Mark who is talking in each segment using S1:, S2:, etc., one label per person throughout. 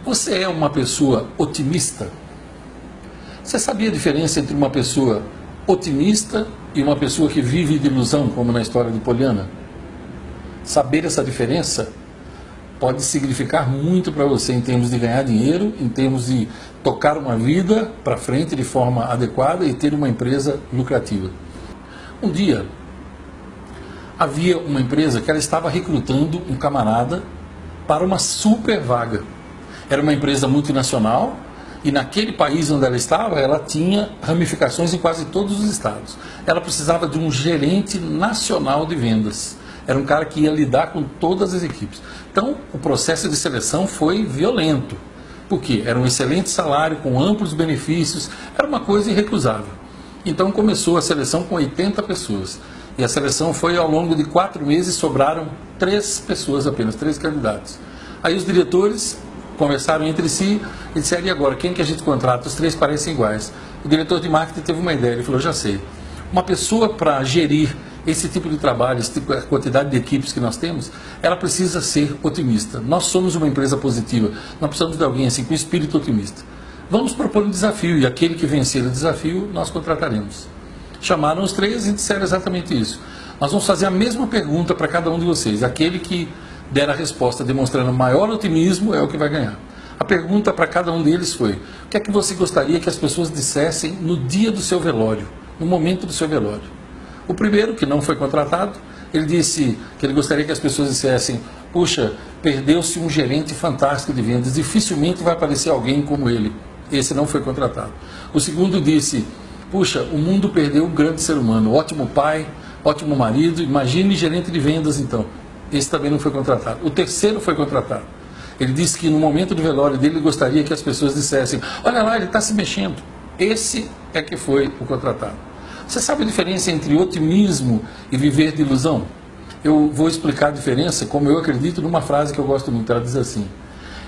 S1: Você é uma pessoa otimista? Você sabia a diferença entre uma pessoa otimista e uma pessoa que vive de ilusão, como na história de Poliana? Saber essa diferença pode significar muito para você em termos de ganhar dinheiro, em termos de tocar uma vida para frente de forma adequada e ter uma empresa lucrativa. Um dia, havia uma empresa que ela estava recrutando um camarada para uma super vaga. Era uma empresa multinacional e naquele país onde ela estava, ela tinha ramificações em quase todos os estados. Ela precisava de um gerente nacional de vendas. Era um cara que ia lidar com todas as equipes. Então, o processo de seleção foi violento. Por quê? Era um excelente salário, com amplos benefícios, era uma coisa irrecusável. Então, começou a seleção com 80 pessoas. E a seleção foi ao longo de 4 meses, sobraram 3 pessoas apenas, 3 candidatos. Aí os diretores conversaram entre si e disseram: e agora, quem que a gente contrata? Os 3 parecem iguais. O diretor de marketing teve uma ideia, ele falou: já sei. Uma pessoa para gerir esse tipo de trabalho, a quantidade de equipes que nós temos, ela precisa ser otimista. Nós somos uma empresa positiva, nós precisamos de alguém assim com espírito otimista. Vamos propor um desafio e aquele que vencer o desafio, nós contrataremos. Chamaram os 3 e disseram exatamente isso. Nós vamos fazer a mesma pergunta para cada um de vocês. Aquele que der a resposta demonstrando maior otimismo é o que vai ganhar. A pergunta para cada um deles foi: o que é que você gostaria que as pessoas dissessem no dia do seu velório, no momento do seu velório? O primeiro, que não foi contratado, ele disse que ele gostaria que as pessoas dissessem: puxa, perdeu-se um gerente fantástico de vendas, dificilmente vai aparecer alguém como ele. Esse não foi contratado. O segundo disse: puxa, o mundo perdeu um grande ser humano, ótimo pai, ótimo marido, imagine gerente de vendas então. Esse também não foi contratado. O terceiro foi contratado. Ele disse que no momento do velório dele, ele gostaria que as pessoas dissessem: olha lá, ele está se mexendo. Esse é que foi o contratado. Você sabe a diferença entre otimismo e viver de ilusão? Eu vou explicar a diferença como eu acredito numa frase que eu gosto muito. Ela diz assim: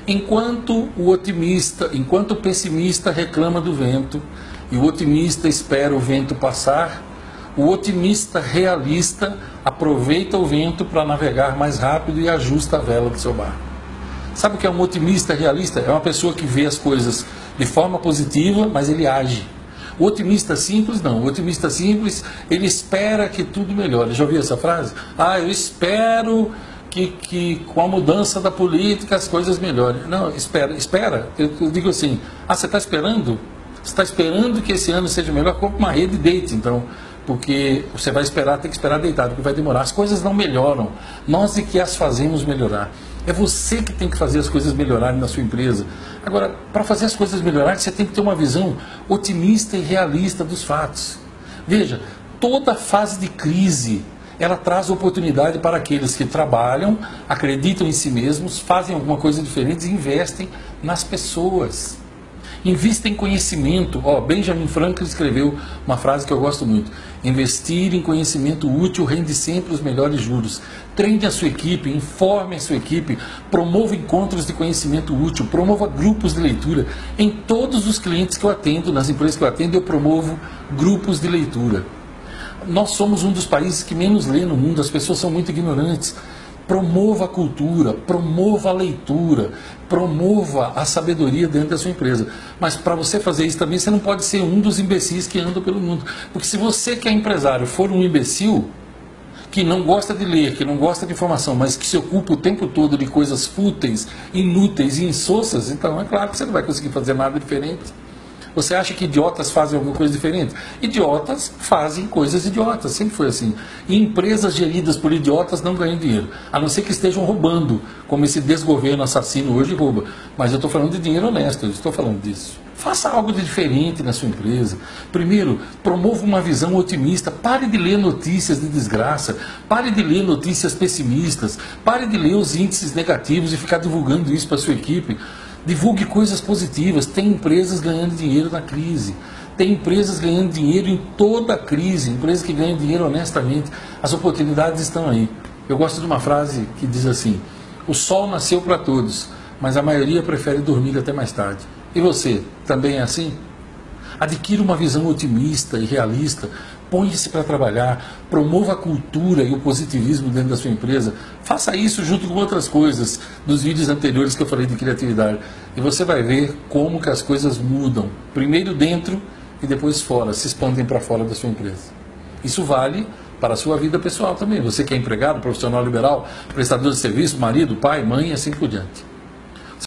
S1: enquanto o pessimista reclama do vento e o otimista espera o vento passar, o otimista realista aproveita o vento para navegar mais rápido e ajusta a vela do seu barco. Sabe o que é um otimista realista? É uma pessoa que vê as coisas de forma positiva, mas ele age. O otimista simples não. O otimista simples, ele espera que tudo melhore. Já ouviu essa frase? Ah, eu espero que com a mudança da política as coisas melhorem. Não, espera. Eu digo assim: ah, você está esperando? Você está esperando que esse ano seja melhor? Compre uma rede e deite, então. Porque você vai esperar, tem que esperar deitado, porque vai demorar. As coisas não melhoram. Nós é que as fazemos melhorar. É você que tem que fazer as coisas melhorarem na sua empresa. Agora, para fazer as coisas melhorarem, você tem que ter uma visão otimista e realista dos fatos. Veja, toda fase de crise, ela traz oportunidade para aqueles que trabalham, acreditam em si mesmos, fazem alguma coisa diferente e investem nas pessoas. Invista em conhecimento. Benjamin Franklin escreveu uma frase que eu gosto muito: investir em conhecimento útil rende sempre os melhores juros. Treine a sua equipe, informe a sua equipe, promova encontros de conhecimento útil, promova grupos de leitura. Em todos os clientes que eu atendo, nas empresas que eu atendo, eu promovo grupos de leitura. Nós somos um dos países que menos lê no mundo, as pessoas são muito ignorantes. Promova a cultura, promova a leitura, promova a sabedoria dentro da sua empresa. Mas para você fazer isso também, você não pode ser um dos imbecis que andam pelo mundo. Porque se você que é empresário for um imbecil, que não gosta de ler, que não gosta de informação, mas que se ocupa o tempo todo de coisas fúteis, inúteis e insossas, então é claro que você não vai conseguir fazer nada diferente. Você acha que idiotas fazem alguma coisa diferente? Idiotas fazem coisas idiotas, sempre foi assim. E empresas geridas por idiotas não ganham dinheiro, a não ser que estejam roubando, como esse desgoverno assassino hoje rouba. Mas eu estou falando de dinheiro honesto, eu estou falando disso. Faça algo de diferente na sua empresa. Primeiro, promova uma visão otimista. Pare de ler notícias de desgraça. Pare de ler notícias pessimistas. Pare de ler os índices negativos e ficar divulgando isso para a sua equipe. Divulgue coisas positivas. Tem empresas ganhando dinheiro na crise. Tem empresas ganhando dinheiro em toda a crise. Empresas que ganham dinheiro honestamente. As oportunidades estão aí. Eu gosto de uma frase que diz assim: o sol nasceu para todos, mas a maioria prefere dormir até mais tarde. E você, também é assim? Adquira uma visão otimista e realista. Põe-se para trabalhar, promova a cultura e o positivismo dentro da sua empresa. Faça isso junto com outras coisas dos vídeos anteriores que eu falei de criatividade. E você vai ver como que as coisas mudam. Primeiro dentro e depois fora, se expandem para fora da sua empresa. Isso vale para a sua vida pessoal também. Você que é empregado, profissional liberal, prestador de serviço, marido, pai, mãe e assim por diante.